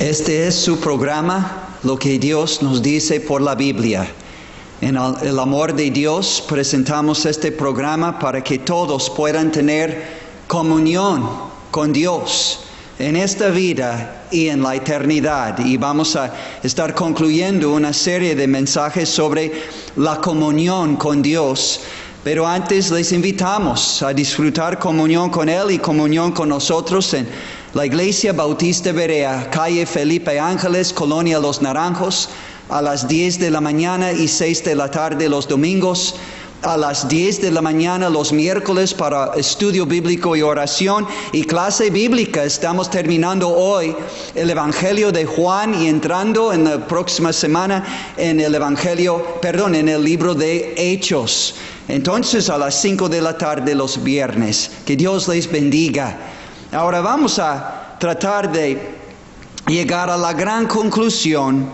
Este es su programa, Lo que Dios nos dice por la Biblia. En el amor de Dios presentamos este programa para que todos puedan tener comunión con Dios en esta vida y en la eternidad. Y vamos a estar concluyendo una serie de mensajes sobre la comunión con Dios. Pero antes les invitamos a disfrutar comunión con Él y comunión con nosotros en la Iglesia Bautista Berea, calle Felipe Ángeles, Colonia Los Naranjos, a las 10 de la mañana y 6 de la tarde los domingos, a las 10 de la mañana los miércoles para estudio bíblico y oración y clase bíblica. Estamos terminando hoy el Evangelio de Juan y entrando en la próxima semana en el en el libro de Hechos. Entonces a las 5 de la tarde los viernes. Que Dios les bendiga. Ahora vamos a tratar de llegar a la gran conclusión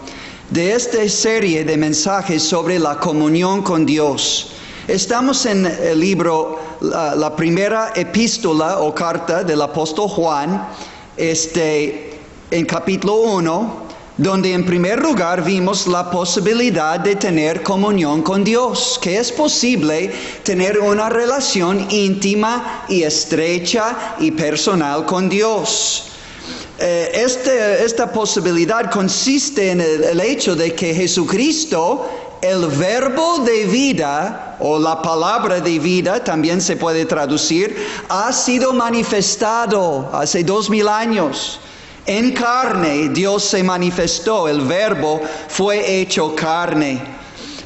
de esta serie de mensajes sobre la comunión con Dios. Estamos en el libro, la primera epístola o carta del apóstol Juan, en capítulo 1, donde en primer lugar vimos la posibilidad de tener comunión con Dios, que es posible tener una relación íntima y estrecha y personal con Dios. Esta posibilidad consiste en el hecho de que Jesucristo, el verbo de vida, o la palabra de vida, también se puede traducir, ha sido manifestado hace 2000 años. En carne Dios se manifestó, el verbo fue hecho carne.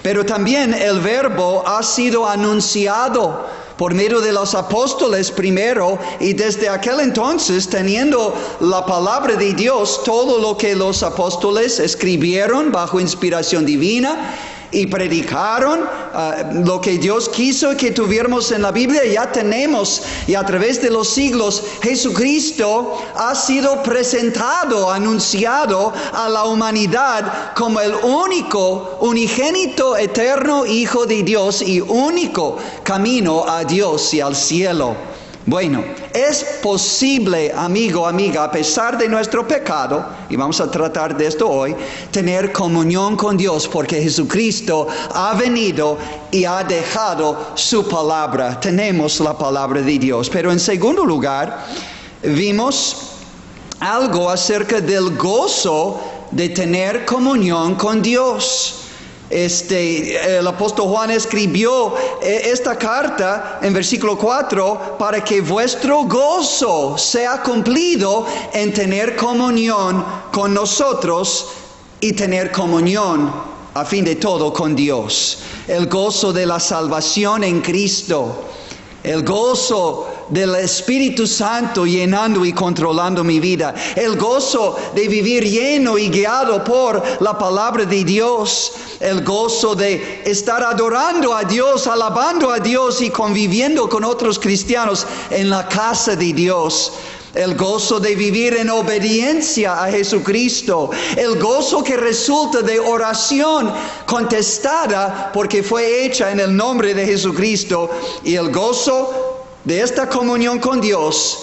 Pero también el verbo ha sido anunciado por medio de los apóstoles primero, y desde aquel entonces, teniendo la palabra de Dios, todo lo que los apóstoles escribieron bajo inspiración divina y predicaron, lo que Dios quiso que tuviéramos en la Biblia, ya tenemos, y a través de los siglos, Jesucristo ha sido presentado, anunciado a la humanidad como el único, unigénito, eterno Hijo de Dios y único camino a Dios y al cielo. Bueno, es posible, amigo, amiga, a pesar de nuestro pecado, y vamos a tratar de esto hoy, tener comunión con Dios, porque Jesucristo ha venido y ha dejado su palabra. Tenemos la palabra de Dios. Pero en segundo lugar, vimos algo acerca del gozo de tener comunión con Dios. El apóstol Juan escribió esta carta en versículo 4 para que vuestro gozo sea cumplido en tener comunión con nosotros y tener comunión a fin de todo con Dios. El gozo de la salvación en Cristo. El gozo del Espíritu Santo llenando y controlando mi vida. El gozo de vivir lleno y guiado por la palabra de Dios. El gozo de estar adorando a Dios, alabando a Dios y conviviendo con otros cristianos en la casa de Dios. El gozo de vivir en obediencia a Jesucristo. El gozo que resulta de oración contestada porque fue hecha en el nombre de Jesucristo. Y el gozo de esta comunión con Dios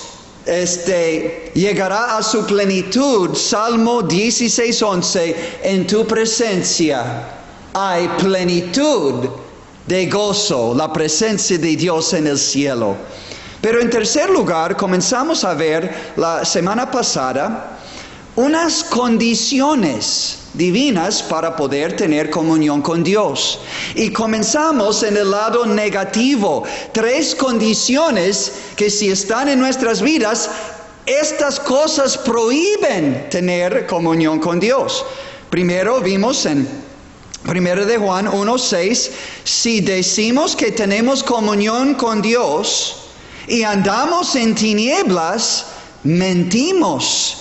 llegará a su plenitud. Salmo 16:11. En tu presencia hay plenitud de gozo, la presencia de Dios en el cielo. Pero en tercer lugar, comenzamos a ver la semana pasada unas condiciones divinas para poder tener comunión con Dios. Y comenzamos en el lado negativo. 3 condiciones que si están en nuestras vidas, estas cosas prohíben tener comunión con Dios. Primero vimos en 1 de Juan 1:6, si decimos que tenemos comunión con Dios y andamos en tinieblas, mentimos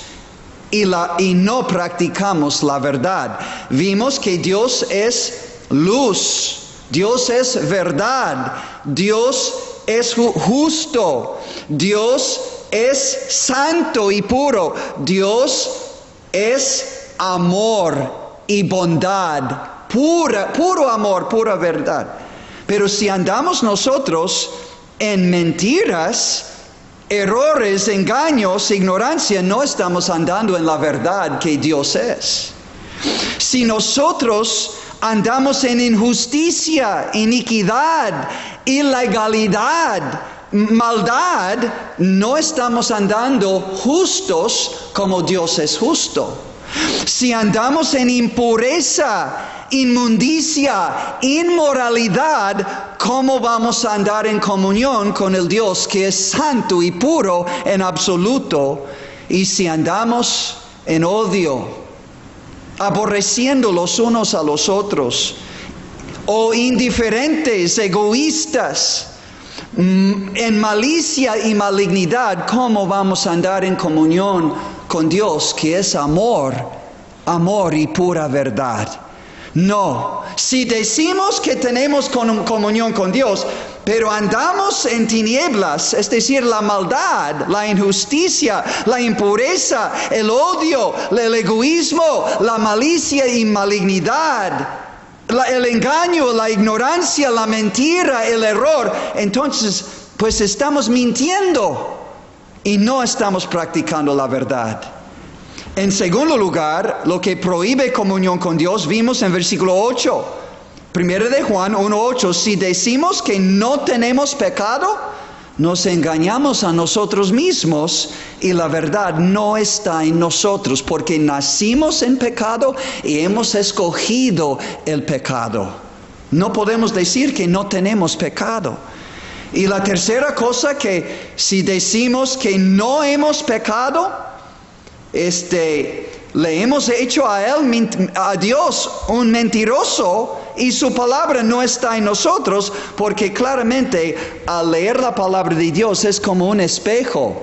y no practicamos la verdad. Vimos que Dios es luz, Dios es verdad, Dios es justo, Dios es santo y puro, Dios es amor y bondad, puro amor, pura verdad. Pero si andamos nosotros en mentiras, errores, engaños, ignorancia, no estamos andando en la verdad que Dios es. Si nosotros andamos en injusticia, iniquidad, ilegalidad, maldad, no estamos andando justos como Dios es justo. Si andamos en impureza, inmundicia, inmoralidad, ¿cómo vamos a andar en comunión con el Dios que es santo y puro en absoluto? Y si andamos en odio, aborreciendo los unos a los otros, o indiferentes, egoístas, en malicia y malignidad, ¿cómo vamos a andar en comunión con Dios que es amor, amor y pura verdad? No, si decimos que tenemos comunión con Dios, pero andamos en tinieblas, es decir, la maldad, la injusticia, la impureza, el odio, el egoísmo, la malicia y malignidad, el engaño, la ignorancia, la mentira, el error, entonces pues estamos mintiendo y no estamos practicando la verdad. En segundo lugar, lo que prohíbe comunión con Dios, vimos en versículo 8. 1 de Juan 1:8, si decimos que no tenemos pecado, nos engañamos a nosotros mismos y la verdad no está en nosotros, porque nacimos en pecado y hemos escogido el pecado. No podemos decir que no tenemos pecado. Y la tercera cosa, que si decimos que no hemos pecado, le hemos hecho a Dios un mentiroso y su palabra no está en nosotros, porque claramente al leer la palabra de Dios es como un espejo.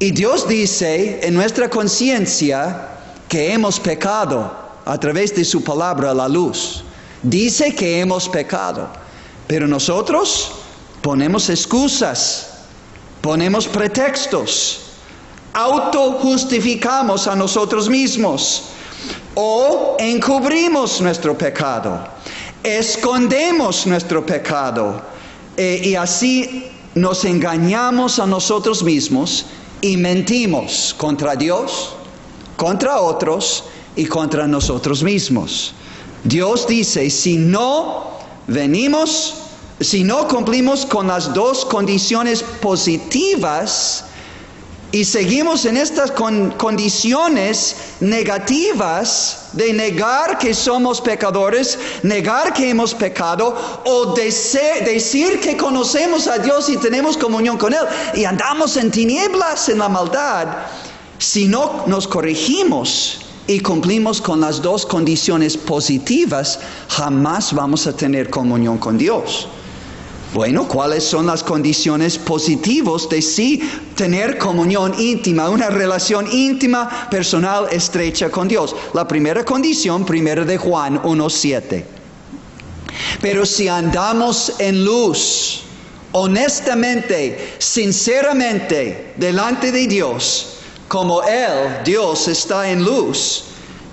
Y Dios dice en nuestra conciencia que hemos pecado a través de su palabra a la luz. Dice que hemos pecado, pero nosotros ponemos excusas, ponemos pretextos, autojustificamos a nosotros mismos o encubrimos nuestro pecado, escondemos nuestro pecado y así nos engañamos a nosotros mismos y mentimos contra Dios, contra otros y contra nosotros mismos. Dios dice, si no cumplimos con las dos condiciones positivas y seguimos en estas condiciones negativas de negar que somos pecadores, negar que hemos pecado, o decir que conocemos a Dios y tenemos comunión con Él, y andamos en tinieblas, en la maldad, si no nos corregimos y cumplimos con las dos condiciones positivas, jamás vamos a tener comunión con Dios. Bueno, ¿cuáles son las condiciones positivas de sí tener comunión íntima, una relación íntima, personal, estrecha con Dios? La primera condición, 1 de Juan 1:7. Pero si andamos en luz, honestamente, sinceramente, delante de Dios, como Él, Dios, está en luz,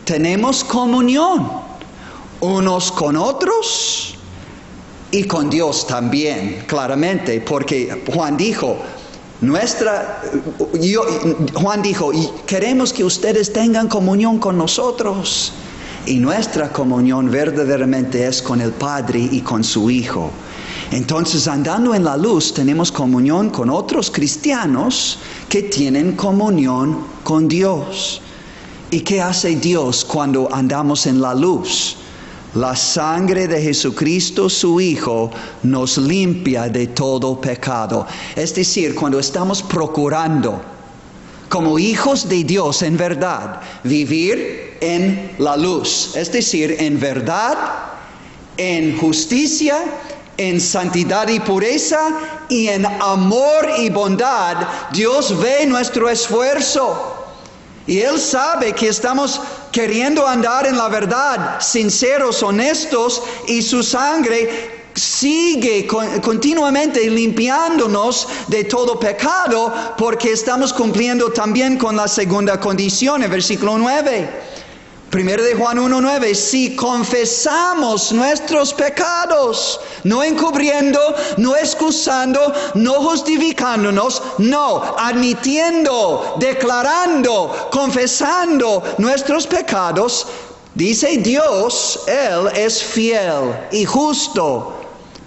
tenemos comunión unos con otros y con Dios también, claramente, porque Juan dijo, y queremos que ustedes tengan comunión con nosotros, y nuestra comunión verdaderamente es con el Padre y con su Hijo. Entonces, andando en la luz, tenemos comunión con otros cristianos que tienen comunión con Dios. ¿Y qué hace Dios cuando andamos en la luz? La sangre de Jesucristo, su Hijo, nos limpia de todo pecado. Es decir, cuando estamos procurando, como hijos de Dios en verdad, vivir en la luz. Es decir, en verdad, en justicia, en santidad y pureza, y en amor y bondad, Dios ve nuestro esfuerzo. Y Él sabe que estamos queriendo andar en la verdad, sinceros, honestos, y su sangre sigue continuamente limpiándonos de todo pecado, porque estamos cumpliendo también con la segunda condición, en versículo 9. 1 de Juan 1:9, si confesamos nuestros pecados, no encubriendo, no excusando, no justificándonos, no, admitiendo, declarando, confesando nuestros pecados, dice Dios, Él es fiel y justo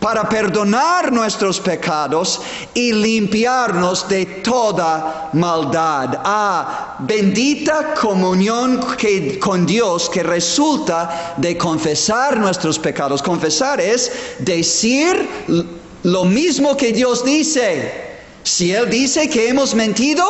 para perdonar nuestros pecados y limpiarnos de toda maldad. Bendita comunión con Dios que resulta de confesar nuestros pecados. Confesar es decir lo mismo que Dios dice. Si Él dice que hemos mentido,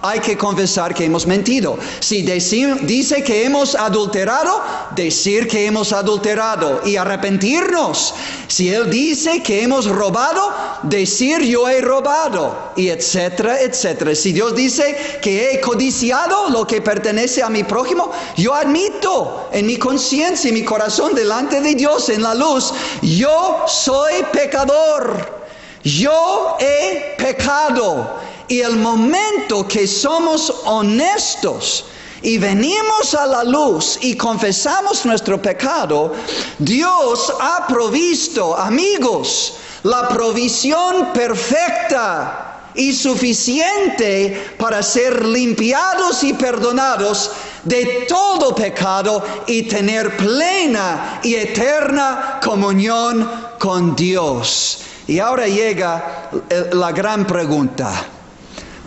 hay que confesar que hemos mentido. Si dice que hemos adulterado, decir que hemos adulterado y arrepentirnos. Si Él dice que hemos robado, decir yo he robado, y etcétera, etcétera. Si Dios dice que he codiciado lo que pertenece a mi prójimo, yo admito en mi conciencia y mi corazón delante de Dios en la luz, yo soy pecador, yo he pecado. Y el momento que somos honestos y venimos a la luz y confesamos nuestro pecado, Dios ha provisto, amigos, la provisión perfecta y suficiente para ser limpiados y perdonados de todo pecado y tener plena y eterna comunión con Dios. Y ahora llega la gran pregunta.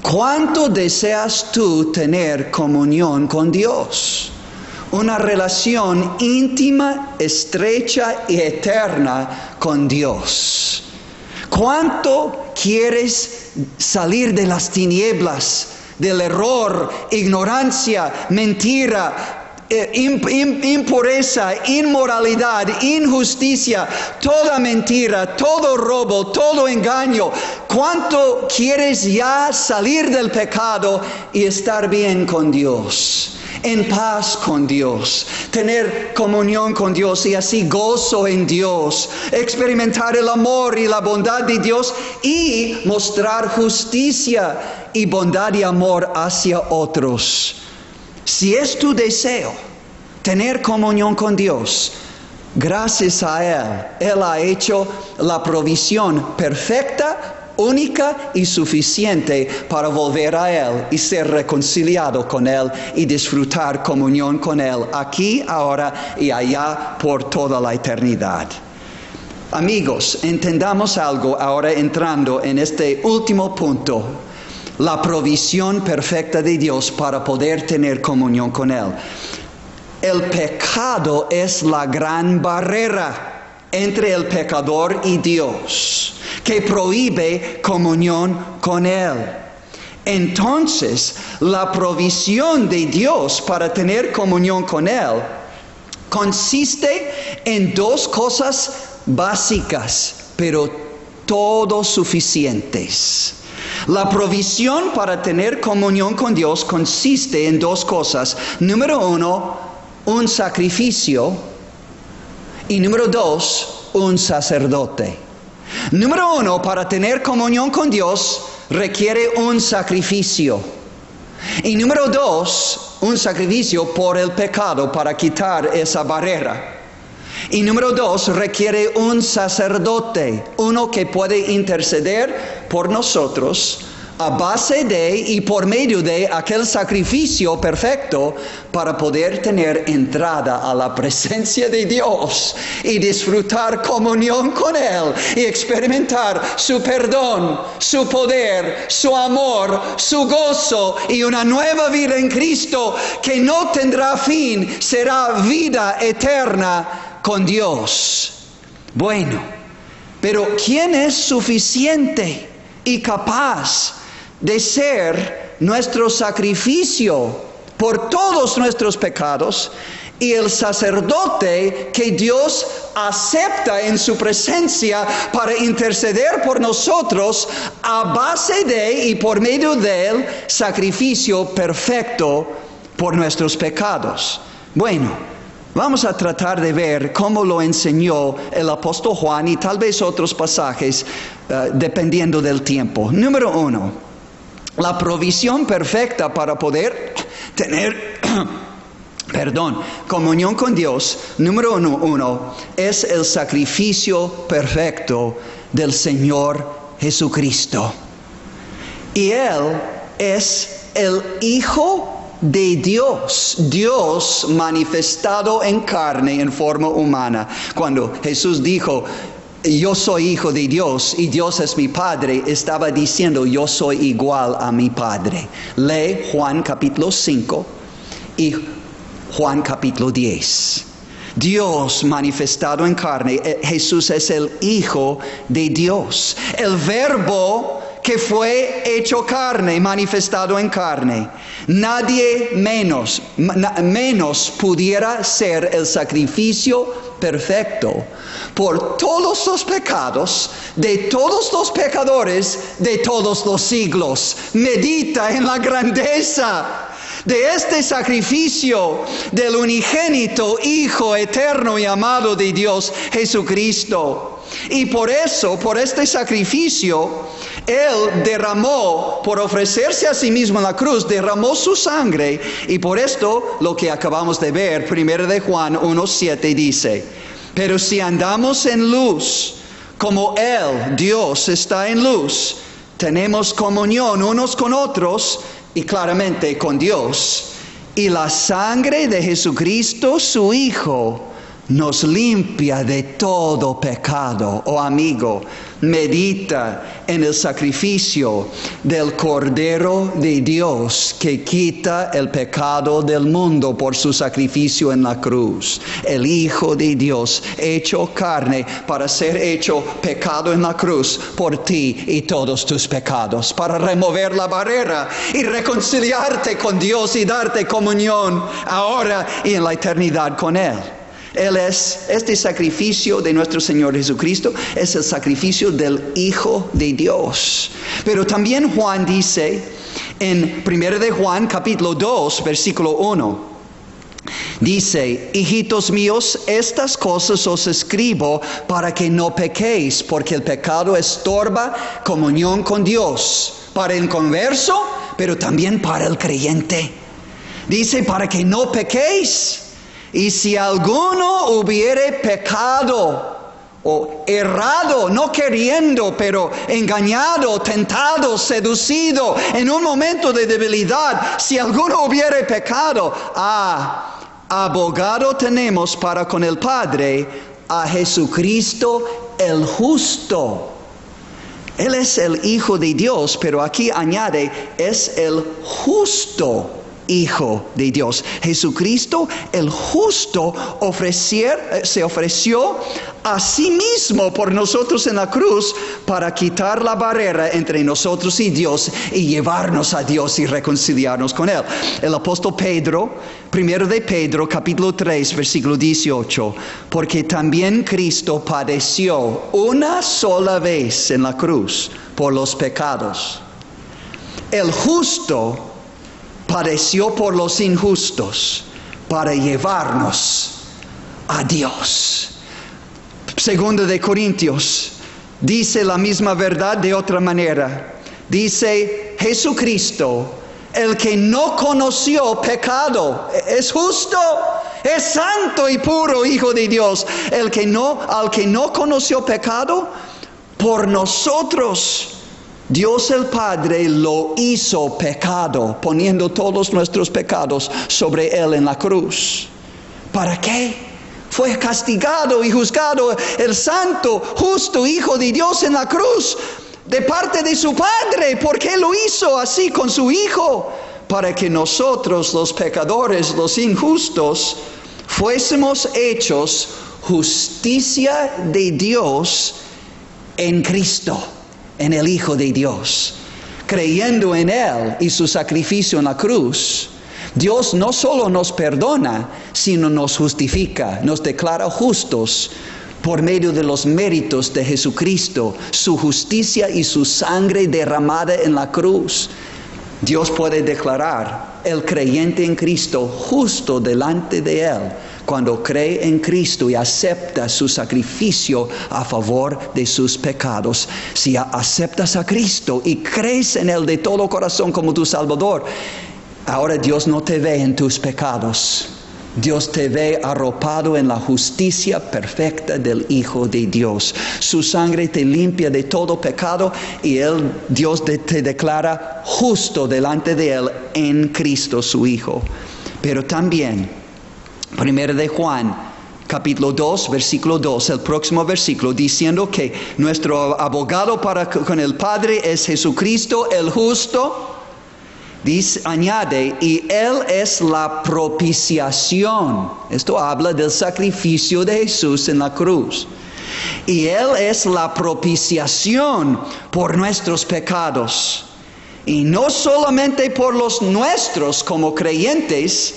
¿Cuánto deseas tú tener comunión con Dios? Una relación íntima, estrecha y eterna con Dios. ¿Cuánto quieres salir de las tinieblas, del error, ignorancia, mentira, impureza, inmoralidad, injusticia, toda mentira, todo robo, todo engaño? ¿Cuánto quieres ya salir del pecado y estar bien con Dios? En paz con Dios, tener comunión con Dios y así gozo en Dios, experimentar el amor y la bondad de Dios y mostrar justicia y bondad y amor hacia otros. Si es tu deseo tener comunión con Dios, gracias a Él ha hecho la provisión perfecta, única y suficiente para volver a Él y ser reconciliado con Él y disfrutar comunión con Él aquí, ahora y allá por toda la eternidad. Amigos, entendamos algo ahora entrando en este último punto. La provisión perfecta de Dios para poder tener comunión con Él. El pecado es la gran barrera entre el pecador y Dios, que prohíbe comunión con Él. Entonces, la provisión de Dios para tener comunión con Él consiste en dos cosas básicas, pero todo suficientes. La provisión para tener comunión con Dios consiste en dos cosas. Número uno, un sacrificio. Y número dos, un sacerdote. Número uno, para tener comunión con Dios requiere un sacrificio. Y número dos, un sacrificio por el pecado para quitar esa barrera. Y número dos, requiere un sacerdote, uno que puede interceder por nosotros a base de y por medio de aquel sacrificio perfecto para poder tener entrada a la presencia de Dios y disfrutar comunión con Él y experimentar su perdón, su poder, su amor, su gozo y una nueva vida en Cristo que no tendrá fin, será vida eterna con Dios. Bueno, pero ¿quién es suficiente y capaz de ser nuestro sacrificio por todos nuestros pecados y el sacerdote que Dios acepta en su presencia para interceder por nosotros a base de y por medio del sacrificio perfecto por nuestros pecados? Bueno, vamos a tratar de ver cómo lo enseñó el apóstol Juan y tal vez otros pasajes dependiendo del tiempo. Número uno, la provisión perfecta para poder tener Comunión con Dios, número uno, es el sacrificio perfecto del Señor Jesucristo. Y Él es el Hijo de Dios, Dios manifestado en carne, en forma humana. Cuando Jesús dijo, yo soy hijo de Dios y Dios es mi Padre, estaba diciendo, yo soy igual a mi Padre. Lee Juan capítulo 5 y Juan capítulo 10. Dios manifestado en carne, Jesús es el Hijo de Dios. El Verbo que fue hecho carne, manifestado en carne. Nadie menos pudiera ser el sacrificio perfecto por todos los pecados de todos los pecadores de todos los siglos. Medita en la grandeza de este sacrificio del unigénito Hijo eterno y amado de Dios, Jesucristo. Y por eso, por este sacrificio, Él derramó, por ofrecerse a sí mismo en la cruz, derramó su sangre. Y por esto, lo que acabamos de ver, 1 de Juan 1:7 dice, pero si andamos en luz, como Él, Dios, está en luz, tenemos comunión unos con otros y claramente con Dios. Y la sangre de Jesucristo, su Hijo, nos limpia de todo pecado. Oh amigo, medita en el sacrificio del Cordero de Dios que quita el pecado del mundo por su sacrificio en la cruz. El Hijo de Dios hecho carne para ser hecho pecado en la cruz por ti y todos tus pecados, para remover la barrera y reconciliarte con Dios y darte comunión ahora y en la eternidad con Él. Este sacrificio de nuestro Señor Jesucristo es el sacrificio del Hijo de Dios. Pero también Juan dice en 1 de Juan capítulo 2 versículo 1, dice, hijitos míos, estas cosas os escribo para que no pequéis, porque el pecado estorba comunión con Dios, para el inconverso, pero también para el creyente. Dice, para que no pequéis. Y si alguno hubiere pecado o errado, no queriendo, pero engañado, tentado, seducido, en un momento de debilidad, si alguno hubiere pecado, abogado tenemos para con el Padre, a Jesucristo el justo. Él es el Hijo de Dios, pero aquí añade, es el justo Hijo de Dios. Jesucristo, el justo, se ofreció a sí mismo por nosotros en la cruz para quitar la barrera entre nosotros y Dios y llevarnos a Dios y reconciliarnos con Él. El apóstol Pedro, 1 de Pedro, capítulo 3, versículo 18, porque también Cristo padeció una sola vez en la cruz por los pecados. El justo padeció por los injustos para llevarnos a Dios. 2 de Corintios dice la misma verdad de otra manera. Dice, Jesucristo, el que no conoció pecado, es justo, es santo y puro Hijo de Dios. Al que no conoció pecado, por nosotros Dios el Padre lo hizo pecado, poniendo todos nuestros pecados sobre Él en la cruz. ¿Para qué? Fue castigado y juzgado el santo, justo Hijo de Dios en la cruz, de parte de su Padre. ¿Por qué lo hizo así con su Hijo? Para que nosotros, los pecadores, los injustos, fuésemos hechos justicia de Dios en Cristo, en el Hijo de Dios. Creyendo en Él y su sacrificio en la cruz, Dios no solo nos perdona, sino nos justifica, nos declara justos por medio de los méritos de Jesucristo, su justicia y su sangre derramada en la cruz. Dios puede declarar el creyente en Cristo justo delante de Él cuando cree en Cristo y acepta su sacrificio a favor de sus pecados. Si aceptas a Cristo y crees en Él de todo corazón como tu Salvador, ahora Dios no te ve en tus pecados. Dios te ve arropado en la justicia perfecta del Hijo de Dios. Su sangre te limpia de todo pecado y Dios te declara justo delante de Él en Cristo su Hijo. Pero también, 1 de Juan, capítulo 2, versículo 2, el próximo versículo, diciendo que nuestro abogado con el Padre es Jesucristo el justo. Dice, añade, y Él es la propiciación. Esto habla del sacrificio de Jesús en la cruz. Y Él es la propiciación por nuestros pecados. Y no solamente por los nuestros como creyentes,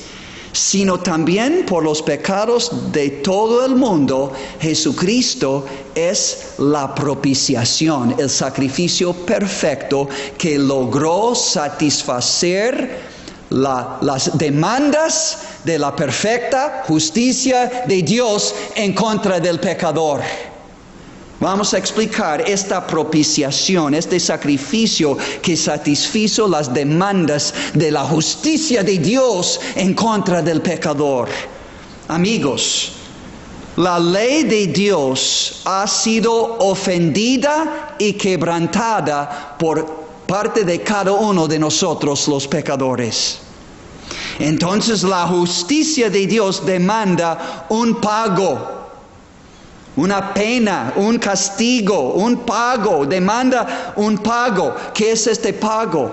sino también por los pecados de todo el mundo. Jesucristo es la propiciación, el sacrificio perfecto que logró satisfacer las demandas de la perfecta justicia de Dios en contra del pecador. Vamos a explicar esta propiciación, este sacrificio que satisfizo las demandas de la justicia de Dios en contra del pecador. Amigos, la ley de Dios ha sido ofendida y quebrantada por parte de cada uno de nosotros los pecadores. Entonces la justicia de Dios demanda un pago. Una pena, un castigo, un pago, demanda un pago. ¿Qué es este pago?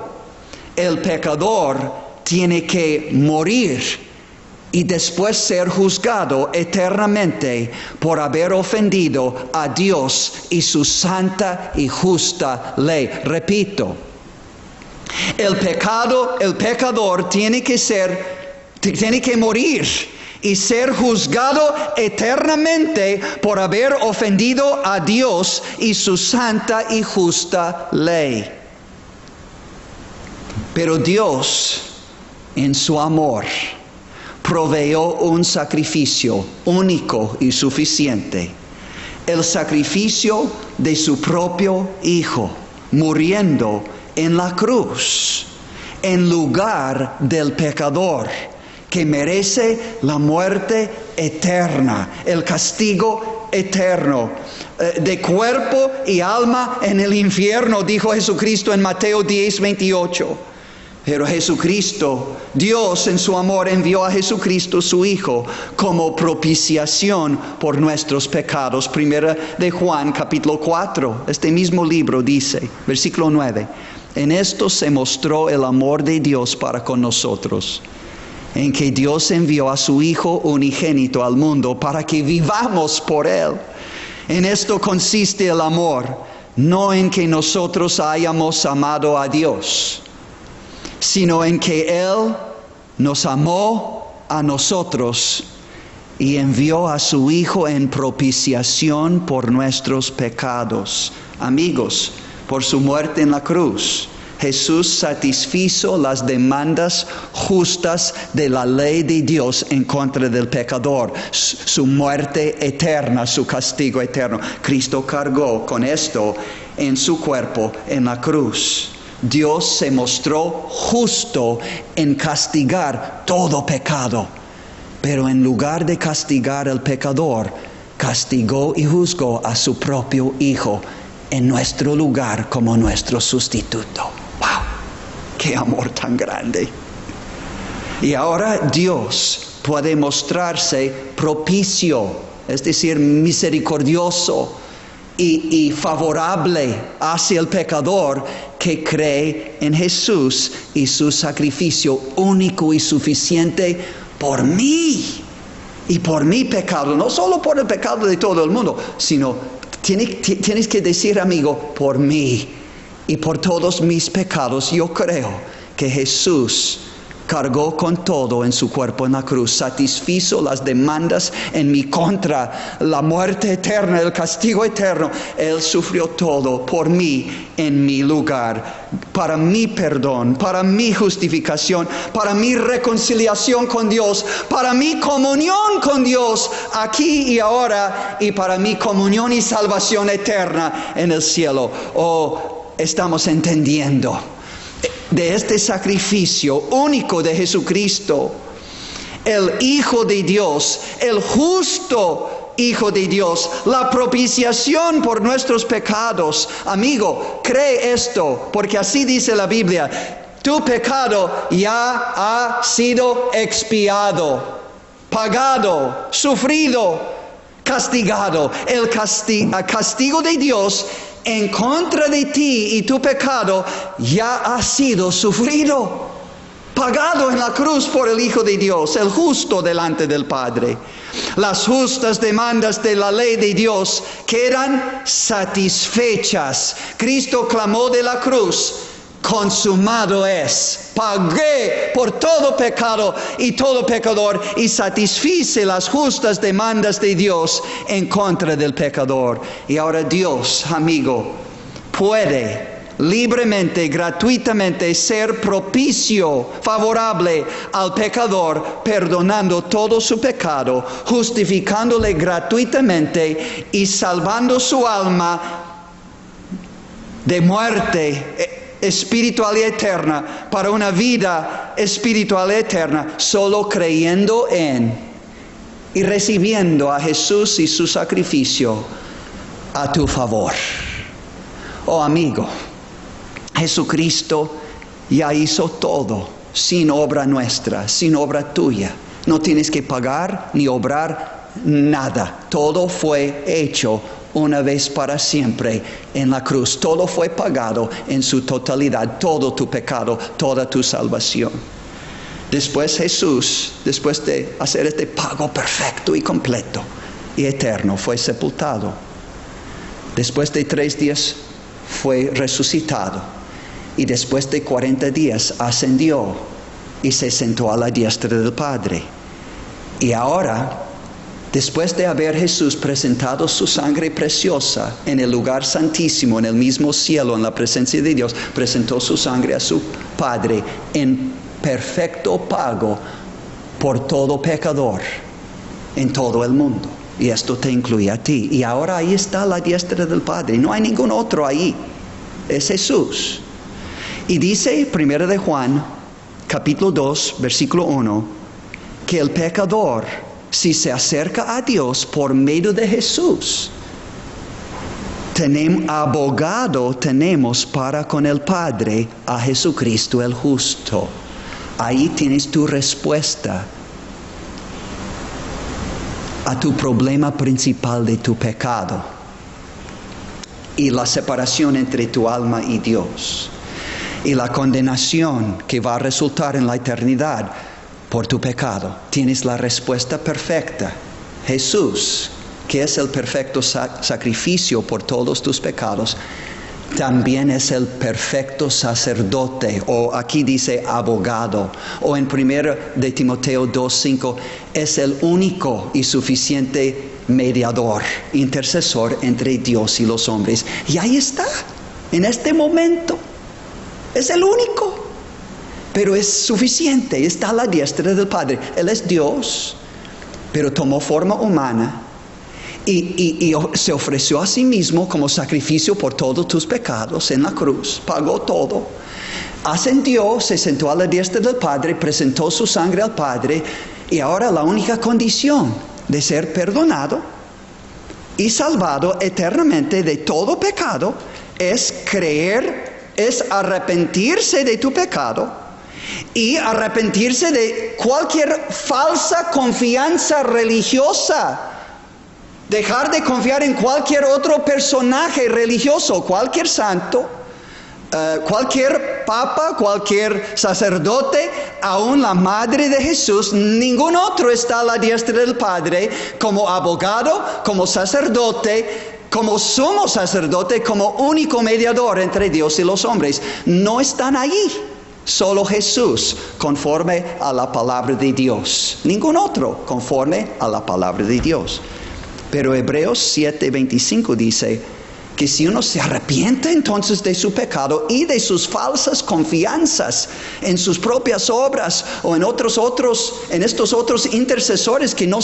El pecador tiene que morir y después ser juzgado eternamente por haber ofendido a Dios y su santa y justa ley. Repito, el pecador tiene que morir y ser juzgado eternamente por haber ofendido a Dios y su santa y justa ley. Pero Dios, en su amor, proveyó un sacrificio único y suficiente. El sacrificio de su propio Hijo, muriendo en la cruz, en lugar del pecador, que merece la muerte eterna, el castigo eterno, de cuerpo y alma en el infierno, dijo Jesucristo en Mateo 10:28. Pero Jesucristo, Dios en su amor envió a Jesucristo su Hijo como propiciación por nuestros pecados. Primera de Juan capítulo 4, este mismo libro dice, versículo 9, en esto se mostró el amor de Dios para con nosotros, en que Dios envió a su Hijo unigénito al mundo para que vivamos por Él. En esto consiste el amor, no en que nosotros hayamos amado a Dios, sino en que Él nos amó a nosotros y envió a su Hijo en propiciación por nuestros pecados. Amigos, por su muerte en la cruz, Jesús satisfizo las demandas justas de la ley de Dios en contra del pecador. Su muerte eterna, su castigo eterno. Cristo cargó con esto en su cuerpo en la cruz. Dios se mostró justo en castigar todo pecado. Pero en lugar de castigar al pecador, castigó y juzgó a su propio Hijo en nuestro lugar como nuestro sustituto. ¡Wow! ¡Qué amor tan grande! Y ahora Dios puede mostrarse propicio, es decir, misericordioso y favorable hacia el pecador que cree en Jesús y su sacrificio único y suficiente por mí y por mi pecado. No solo por el pecado de todo el mundo, sino tienes que decir, amigo, por mí y por todos mis pecados. Yo creo que Jesús cargó con todo en su cuerpo en la cruz, satisfizo las demandas en mi contra, la muerte eterna, el castigo eterno. Él sufrió todo por mí en mi lugar, para mi perdón, para mi justificación, para mi reconciliación con Dios, para mi comunión con Dios aquí y ahora, y para mi comunión y salvación eterna en el cielo. Oh, estamos entendiendo de este sacrificio único de Jesucristo. el Hijo de Dios, el justo Hijo de Dios, la propiciación por nuestros pecados. Amigo, cree esto, porque así dice la Biblia. Tu pecado ya ha sido expiado, pagado, sufrido, castigado. El castigo de Dios en contra de ti y tu pecado ya ha sido sufrido, pagado en la cruz por el Hijo de Dios, el justo delante del Padre. Las justas demandas de la ley de Dios quedan satisfechas. Cristo clamó de la cruz: consumado es. Pagué por todo pecado y todo pecador y satisfice las justas demandas de Dios en contra del pecador. Y ahora Dios, amigo, puede libremente, gratuitamente ser propicio, favorable al pecador, perdonando todo su pecado, justificándole gratuitamente y salvando su alma de muerte espiritual y eterna para una vida espiritual y eterna, solo creyendo en y recibiendo a Jesús y su sacrificio a tu favor. Oh amigo, Jesucristo ya hizo todo sin obra nuestra, sin obra tuya. No tienes que pagar ni obrar nada. Todo fue hecho una vez para siempre en la cruz. Todo fue pagado en su totalidad, todo tu pecado, toda tu salvación. Después Jesús, después de hacer este pago perfecto y completo y eterno, fue sepultado. Después de 3 días fue resucitado. Y después de 40 días ascendió y se sentó a la diestra del Padre. Y ahora, después de haber Jesús presentado su sangre preciosa en el lugar santísimo, en el mismo cielo, en la presencia de Dios, presentó su sangre a su Padre en perfecto pago por todo pecador en todo el mundo. Y esto te incluye a ti. Y ahora ahí está la diestra del Padre. No hay ningún otro ahí. Es Jesús. Y dice 1 de Juan, capítulo 2, versículo 1, que el pecador, si se acerca a Dios por medio de Jesús, abogado tenemos para con el Padre, a Jesucristo el justo. Ahí tienes tu respuesta a tu problema principal de tu pecado y la separación entre tu alma y Dios y la condenación que va a resultar en la eternidad por tu pecado. Tienes la respuesta perfecta. Jesús, que es el perfecto sacrificio por todos tus pecados, también es el perfecto sacerdote, o aquí dice abogado, o en 1 de Timoteo 2:5, es el único y suficiente mediador, intercesor entre Dios y los hombres. Y ahí está, en este momento, es el único. Pero es suficiente, está a la diestra del Padre. Él es Dios, pero tomó forma humana y se ofreció a sí mismo como sacrificio por todos tus pecados en la cruz. Pagó todo. Ascendió, se sentó a la diestra del Padre, presentó su sangre al Padre. Y ahora la única condición de ser perdonado y salvado eternamente de todo pecado es creer, es arrepentirse de tu pecado y arrepentirse de cualquier falsa confianza religiosa. Dejar de confiar en cualquier otro personaje religioso, cualquier santo, cualquier papa, cualquier sacerdote, aún la madre de Jesús. Ningún otro está a la diestra del Padre como abogado, como sacerdote, como sumo sacerdote, como único mediador entre Dios y los hombres. No están allí. Solo Jesús, conforme a la palabra de Dios. Ningún otro, conforme a la palabra de Dios. Pero Hebreos 7:25 dice que si uno se arrepiente entonces de su pecado y de sus falsas confianzas en sus propias obras o en estos otros intercesores que no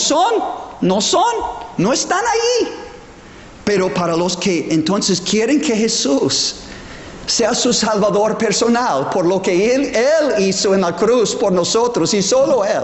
están ahí. Pero para los que entonces quieren que Jesús sea su Salvador personal por lo que Él hizo en la cruz por nosotros y solo Él,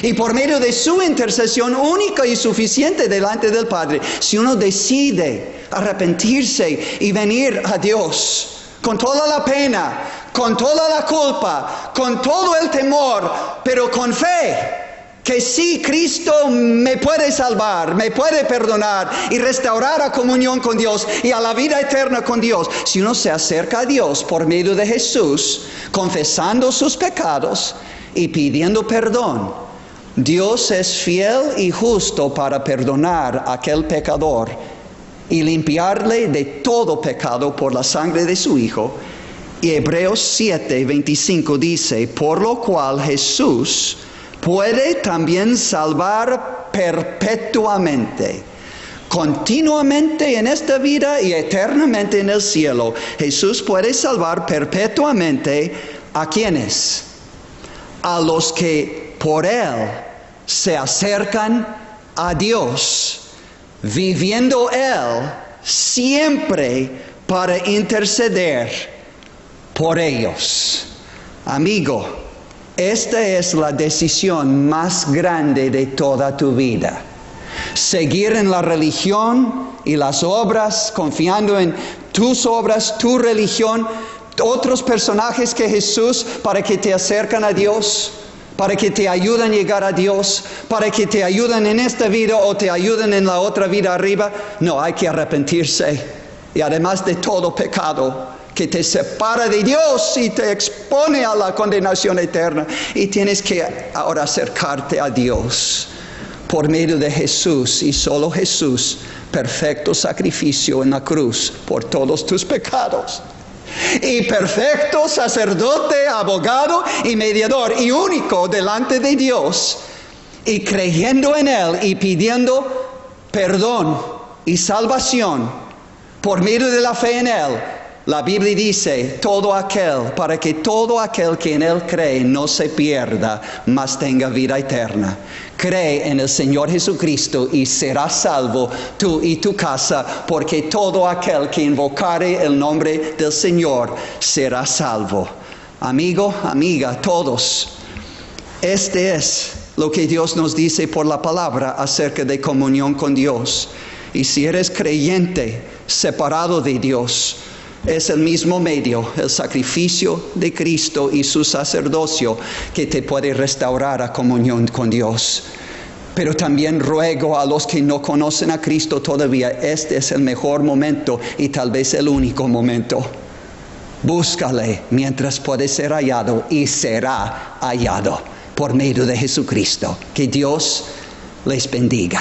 Y por medio de su intercesión única y suficiente delante del Padre, si uno decide arrepentirse y venir a Dios con toda la pena, con toda la culpa, con todo el temor, pero con fe, que sí, Cristo me puede salvar, me puede perdonar y restaurar a comunión con Dios y a la vida eterna con Dios. Si uno se acerca a Dios por medio de Jesús, confesando sus pecados y pidiendo perdón, Dios es fiel y justo para perdonar a aquel pecador y limpiarle de todo pecado por la sangre de su Hijo. Y Hebreos 7:25 dice, por lo cual Jesús puede también salvar perpetuamente, continuamente en esta vida y eternamente en el cielo. Jesús puede salvar perpetuamente ¿a quiénes? A los que por Él se acercan a Dios, viviendo Él siempre para interceder por ellos. Amigo, esta es la decisión más grande de toda tu vida. Seguir en la religión y las obras, confiando en tus obras, tu religión, otros personajes que Jesús para que te acercan a Dios, para que te ayuden a llegar a Dios, para que te ayuden en esta vida o te ayuden en la otra vida arriba. No, hay que arrepentirse. Y además de todo pecado que te separa de Dios y te expone a la condenación eterna. Y tienes que ahora acercarte a Dios por medio de Jesús y solo Jesús, perfecto sacrificio en la cruz por todos tus pecados. Y perfecto sacerdote, abogado y mediador y único delante de Dios. Y creyendo en Él y pidiendo perdón y salvación por medio de la fe en Él. La Biblia dice, para que todo aquel que en Él cree no se pierda, mas tenga vida eterna. Cree en el Señor Jesucristo y serás salvo tú y tu casa, porque todo aquel que invocare el nombre del Señor será salvo. Amigo, amiga, todos. Este es lo que Dios nos dice por la palabra acerca de comunión con Dios. Y si eres creyente, separado de Dios, es el mismo medio, el sacrificio de Cristo y su sacerdocio que te puede restaurar a comunión con Dios. Pero también ruego a los que no conocen a Cristo todavía, este es el mejor momento y tal vez el único momento. Búscale mientras puede ser hallado y será hallado por medio de Jesucristo. Que Dios les bendiga.